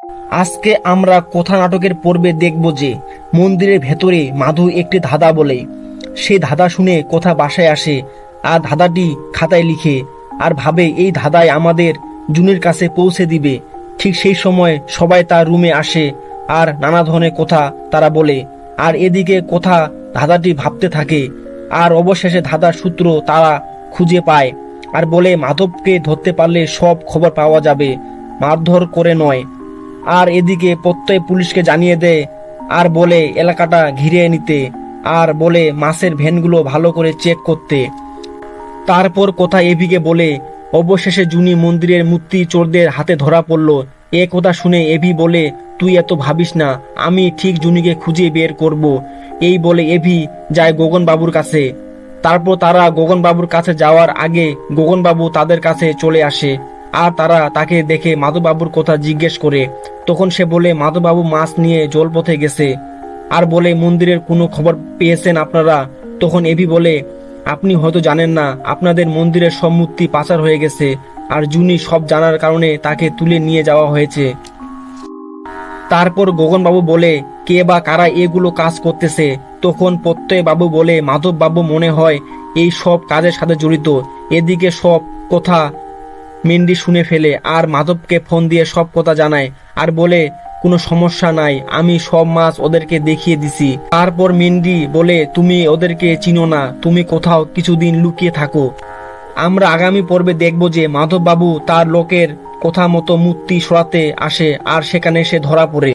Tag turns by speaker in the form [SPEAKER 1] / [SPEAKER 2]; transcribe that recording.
[SPEAKER 1] আজকে আমরা কথা নাটকের পর্বে দেখব যে মন্দিরের ভেতরে মাধু একটি ধাঁধা বলে। সেই ধাঁধা শুনে কথা বাসায় আসে আর ধাঁধাটি খাতায় লিখে আর ভাবে এই ধাঁধায় আমাদের জুনির কাছে পৌঁছে দিবে। ঠিক সেই সময় সবাই তার রুমে আসে আর নানা ধরনের কথা তারা বলে। আর এদিকে কথা ধাঁধাটি ভাবতে থাকে আর অবশেষে ধাঁধার সূত্র তারা খুঁজে পায় আর বলে মাধবকে ধরতে পারলে সব খবর পাওয়া যাবে, মারধর করে নয়। আর এদিকে প্রত্যয় পুলিশকে জানিয়ে দেয় আর বলে এলাকাটা ঘিরে নিতে আর বলে মাছের ভ্যানগুলো ভালো করে চেক করতে। তারপর কথা এভিকে বলে অবশেষে জুনি মন্দিরের মূর্তি চোরদের হাতে ধরা পড়ল। এ কথা শুনে এভি বলে তুই এত ভাবিস না, আমি ঠিক জুনিকে খুঁজে বের করব। এই বলে এভি যায় গগন বাবুর কাছে। তারপর তারা গগন বাবুর কাছে যাওয়ার আগে গগন বাবু তাদের কাছে চলে আসে আর তারা তাকে দেখে মাধববাবুর কথা জিজ্ঞেস করে। তখন সে বলে মাধববাবু মাছ নিয়ে জলপথে গেছে আর বলে মন্দিরের কোনো খবর পেয়েছেন আপনারা? তখন এভি বলে আপনি হয়তো জানেন না, আপনাদের মন্দিরের সব মূর্তি পাচার হয়ে গেছে আর জুনি সব জানার কারণে তাকে তুলে নিয়ে যাওয়া হয়েছে। তারপর গগনবাবু বলে কে বা কারা এগুলো কাজ করতেছে? তখন প্রত্যয় বাবু বলে মাধব বাবু মনে হয় এই সব কাজের সাথে জড়িত। এদিকে সব কথা মিন্ডি শুনে ফেলে আর মাধবকে ফোন দিয়ে সব কথা জানায় আর বলে কোনো সমস্যা নাই, আমি সব মাছ ওদেরকে দেখিয়ে দিছি। তারপর মিন্ডি বলে তুমি ওদেরকে চিনো না, তুমি কোথাও কিছুদিন লুকিয়ে থাকো। আমরা আগামী পর্বে দেখব যে মাধববাবু তার লোকের কথা মতো মূর্তি সরাতে আসে আর সেখানে সে ধরা পড়ে।